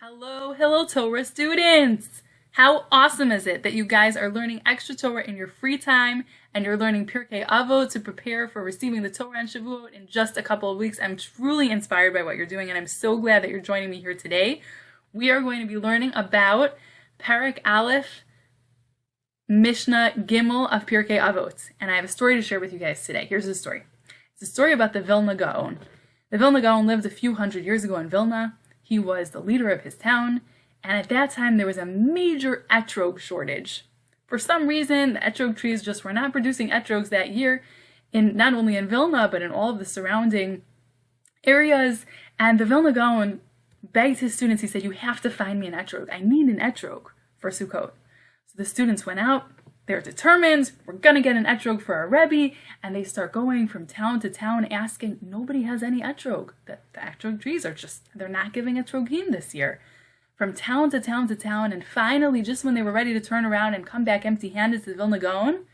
Hello, Hillel Torah students! How awesome is it that you guys are learning extra Torah in your free time and you're learning Pirkei Avot to prepare for receiving the Torah and Shavuot in just a couple of weeks. I'm truly inspired by what you're doing and I'm so glad that you're joining me here today. We are going to be learning about Perek Aleph, Mishna Gimel of Pirkei Avot. And I have a story to share with you guys today. Here's the story. It's a story about the Vilna Gaon. The Vilna Gaon lived a few hundred years ago in Vilna. He was the leader of his town, and at that time there was a major etrog shortage. For some reason, the etrog trees just were not producing etrogs that year, not only in Vilna, but in all of the surrounding areas. And the Vilna Gaon begged his students, he said, "You have to find me an etrog. I need an etrog for Sukkot." So the students went out. They're determined, we're going to get an etrog for our Rebbe, and they start going from town to town asking, nobody has any etrog. The etrog trees are they're not giving etrogim this year. From town to town to town, and finally, just when they were ready to turn around and come back empty-handed to the Vilna Gaon,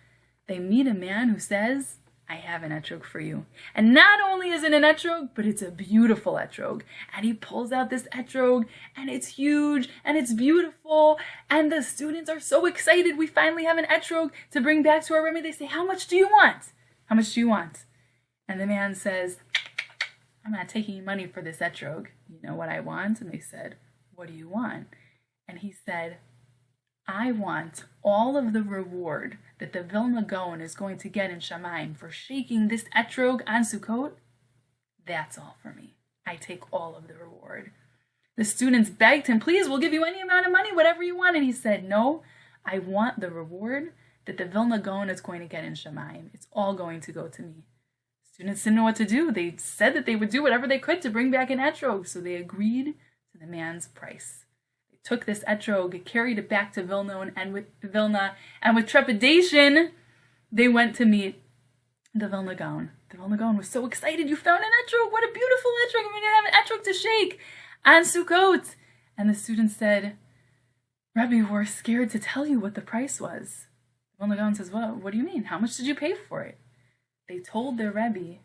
they meet a man who says, "I have an etrog for you." And not only is it an etrog, but it's a beautiful etrog. And he pulls out this etrog, and it's huge, and it's beautiful, and the students are so excited. We finally have an etrog to bring back to our Rebbe. They say, "How much do you want? How much do you want?" And the man says, "I'm not taking you money for this etrog. You know what I want?" And they said, "What do you want?" And he said, "I want all of the reward that the Vilna Gaon is going to get in Shamayim for shaking this etrog on Sukkot. That's all for me. I take all of the reward." The students begged him, "Please, we'll give you any amount of money, whatever you want." And he said, "No, I want the reward that the Vilna Gaon is going to get in Shamayim. It's all going to go to me." Students didn't know what to do. They said that they would do whatever they could to bring back an etrog, so they agreed to the man's price. Took this etrog, carried it back to Vilna, and with trepidation, they went to meet the Vilna Gaon. The Vilna Gaon was so excited. "You found an etrog! What a beautiful etrog! I'm going to have an etrog to shake on Sukkot!" And the student said, "Rebbe, we're scared to tell you what the price was." The Vilna Gaon says, "Well, what do you mean? How much did you pay for it?" They told their Rebbe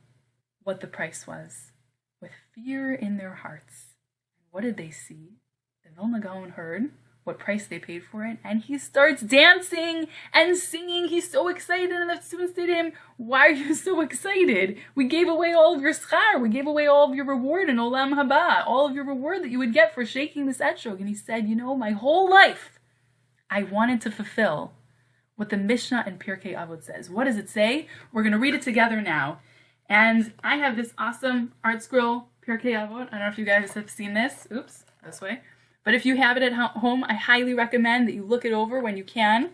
what the price was, with fear in their hearts. And what did they see? The Vilna Gaon heard what price they paid for it, and he starts dancing and singing. He's so excited, and the students say to him, "Why are you so excited? We gave away all of your schar. We gave away all of your reward in Olam Haba, all of your reward that you would get for shaking this etrog." And he said, my whole life, I wanted to fulfill what the Mishna and Pirkei Avot says. What does it say? We're going to read it together now. And I have this awesome art scroll, Pirkei Avot. I don't know if you guys have seen this. Oops, this way. But if you have it at home, I highly recommend that you look it over when you can.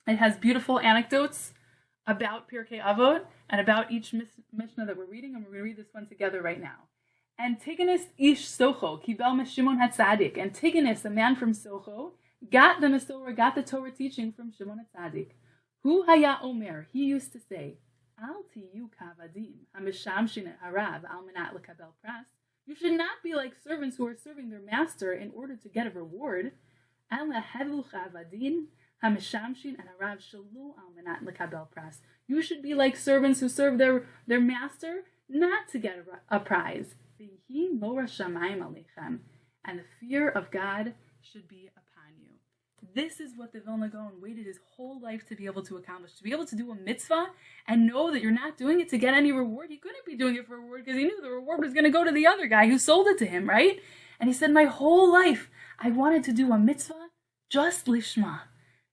It has beautiful anecdotes about Pirkei Avot and about each Mishnah that we're reading, and we're going to read this one together right now. "Antigonus ish Socho, kibel Shimon HaTzadik." Antigonus, a man from Socho, got the Torah teaching from Shimon HaTzadik. Hu haya omer, he used to say, "Al tiyu kavadim, hamishamshin harav al menat lekabel pras." You should not be like servants who are serving their master in order to get a reward. You should be like servants who serve their master not to get a prize. And the fear of God should be upon you. This is what the Vilna Gaon waited his whole life to be able to accomplish, to be able to do a mitzvah and know that you're not doing it to get any reward. He couldn't be doing it for a reward because he knew the reward was going to go to the other guy who sold it to him, right? And he said, "My whole life, I wanted to do a mitzvah just lishma,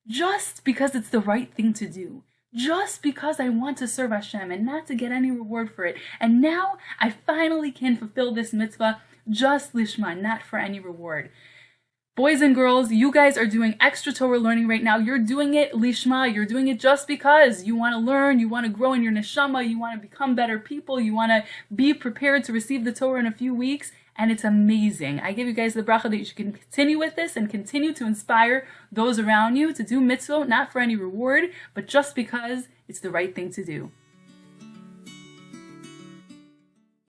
just because it's the right thing to do, just because I want to serve Hashem and not to get any reward for it. And now I finally can fulfill this mitzvah just lishma, not for any reward." Boys and girls, you guys are doing extra Torah learning right now. You're doing it lishma. You're doing it just because you want to learn, you want to grow in your neshama, you want to become better people, you want to be prepared to receive the Torah in a few weeks, and it's amazing. I give you guys the bracha that you should continue with this and continue to inspire those around you to do mitzvot, not for any reward, but just because it's the right thing to do.